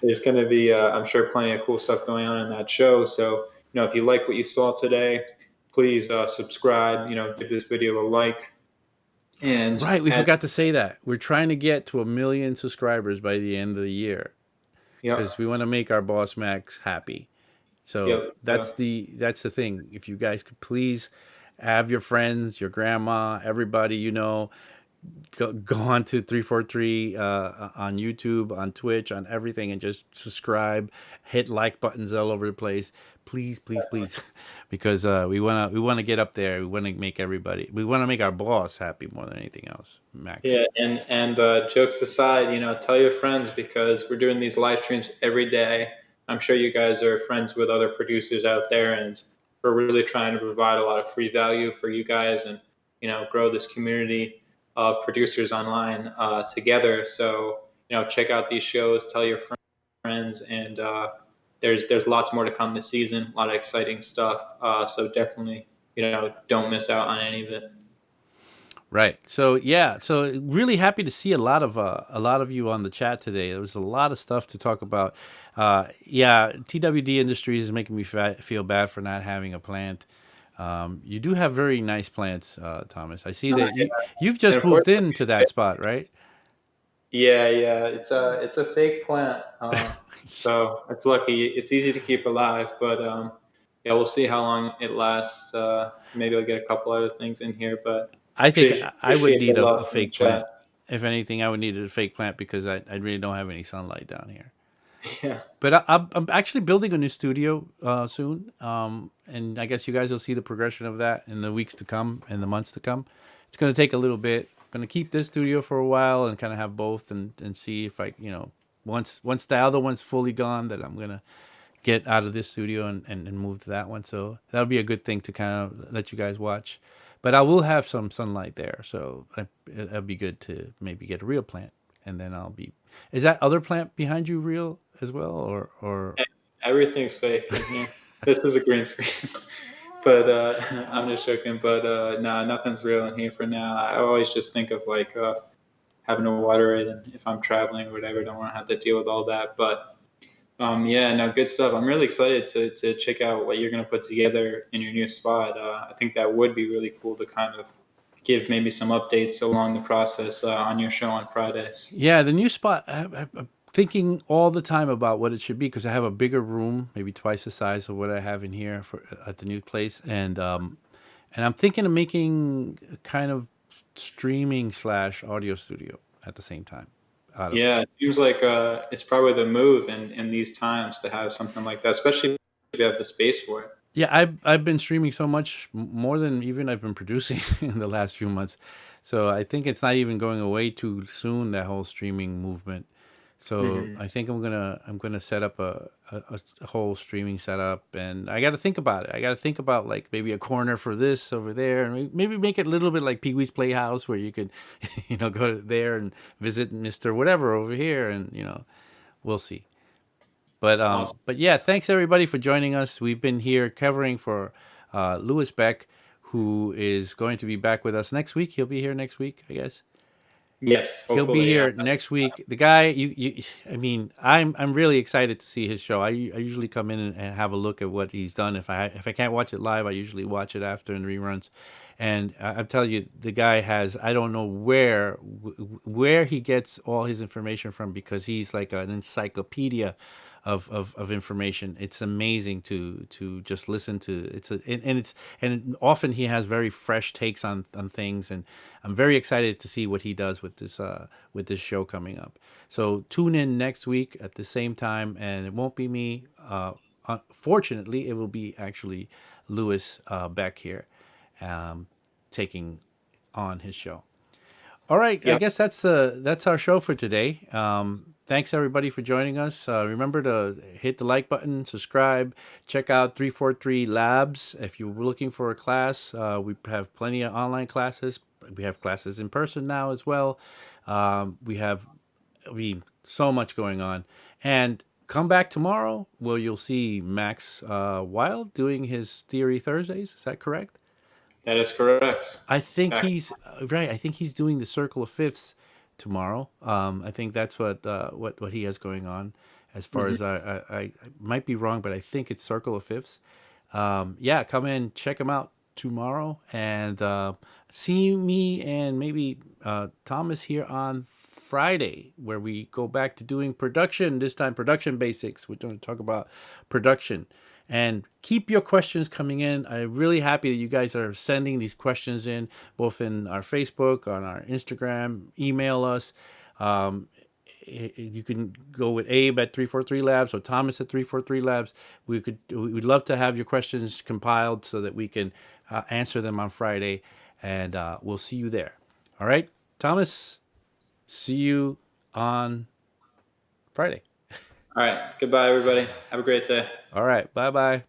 There's going to be, I'm sure, plenty of cool stuff going on in that show. So, if you like what you saw today, please subscribe, give this video a like. And Right, we forgot to say that. We're trying to get to 1 million subscribers by the end of the year yep, because we want to make our boss Max happy. So yep, that's the thing. If you guys could please have your friends, your grandma, everybody go on to 343 on YouTube, on Twitch, on everything, and just subscribe, hit like buttons all over the place, please, please, please, because we wanna get up there. We want to make we want to make our boss happy more than anything else, Max. yeah. And jokes aside, tell your friends because we're doing these live streams every day. I'm sure you guys are friends with other producers out there, and we're really trying to provide a lot of free value for you guys and grow this community of producers online together. So check out these shows, tell your friends, and there's lots more to come this season. A lot of exciting stuff. So definitely don't miss out on any of it. Right. So yeah. So really happy to see a lot of you on the chat today. There was a lot of stuff to talk about. Yeah, TWD Industries is making me feel bad for not having a plant. You do have very nice plants, Thomas. I see that you've And just moved unfortunately, into that spot, right? yeah. It's a fake plant. So it's lucky. It's easy to keep alive, but yeah, we'll see how long it lasts. Maybe I'll get a couple other things in here, but I think I would appreciate the need a love from the fake plant. chat. If anything, I would need a fake plant because I really don't have any sunlight down here. Yeah. But I'm actually building a new studio soon, and I guess you guys will see the progression of that in the weeks to come and the months to come. It's going to take a little bit. I'm going to keep this studio for a while and kind of have both and see if once the other one's fully gone, that I'm going to get out of this studio and move to that one. So that'll be a good thing to kind of let you guys watch. But I will have some sunlight there, so it'll be good to maybe get a real plant, and then I'll be. Is that other plant behind you real as well, or? Everything's fake in here. This is a green screen. But I'm just joking. But no, nothing's real in here for now. I always just think of like having to water it, and if I'm traveling or whatever, don't want to have to deal with all that. But yeah, no, good stuff. I'm really excited to check out what you're going to put together in your new spot. I think that would be really cool to kind of give maybe some updates along the process on your show on Fridays. Yeah, the new spot. I'm thinking all the time about what it should be because I have a bigger room, maybe twice the size of what I have in here at the new place, and I'm thinking of making a kind of streaming slash audio studio at the same time. Out of Yeah, it seems like it's probably the move in these times to have something like that, especially if you have the space for it. Yeah, I've been streaming so much more than even I've been producing in the last few months. So I think it's not even going away too soon, that whole streaming movement. So Hmm. I think I'm gonna set up a whole streaming setup, and I got to think about it. I got to think about like maybe a corner for this over there, and maybe make it a little bit like Pee Wee's Playhouse, where you could, go there and visit Mister Whatever over here, and we'll see. But Awesome. but yeah, thanks everybody for joining us. We've been here covering for Louis Beck. who is going to be back with us next week. He'll be here next week, I guess. Yes, He'll be hopefully. here next week. The guy, I mean, I'm really excited to see his show. I usually come in and have a look at what he's done. If I can't watch it live, I usually watch it after in reruns. And I'm telling you, the guy has, I don't know where he gets all his information from, because he's like an encyclopedia of information. It's amazing to just listen to. And often he has very fresh takes on things, and I'm very excited to see what he does with this show coming up. So tune in next week at the same time, and it won't be me. Fortunately, it will be actually Lewis Beck here, um, taking on his show. All right, I Yep. guess that's our show for today. Thanks everybody for joining us. Remember to hit the like button, subscribe, check out 343 Labs if you're looking for a class. We have plenty of online classes. We have classes in person now as well. We have, I mean, so much going on. And come back tomorrow where you'll see Max Wild doing his Theory Thursdays. Is that correct? That is correct. I think Back. he's right. I think he's doing the Circle of Fifths tomorrow. I think that's what he has going on. As far Mhm. as I might be wrong, but I think it's Circle of Fifths. Yeah, come in, check him out tomorrow, and see me and maybe Thomas here on Friday, where we go back to doing production. This time, production basics. We're going to talk about production. And keep your questions coming in. I'm really happy that you guys are sending these questions in, both in our Facebook, on our Instagram, email us. Um, you can go with Abe at 343 Labs or Thomas at 343 Labs. We'd love to have your questions compiled so that we can answer them on Friday, and we'll see you there. All right, Thomas. See you on Friday. All right. Goodbye, everybody. Have a great day. All right. Bye bye.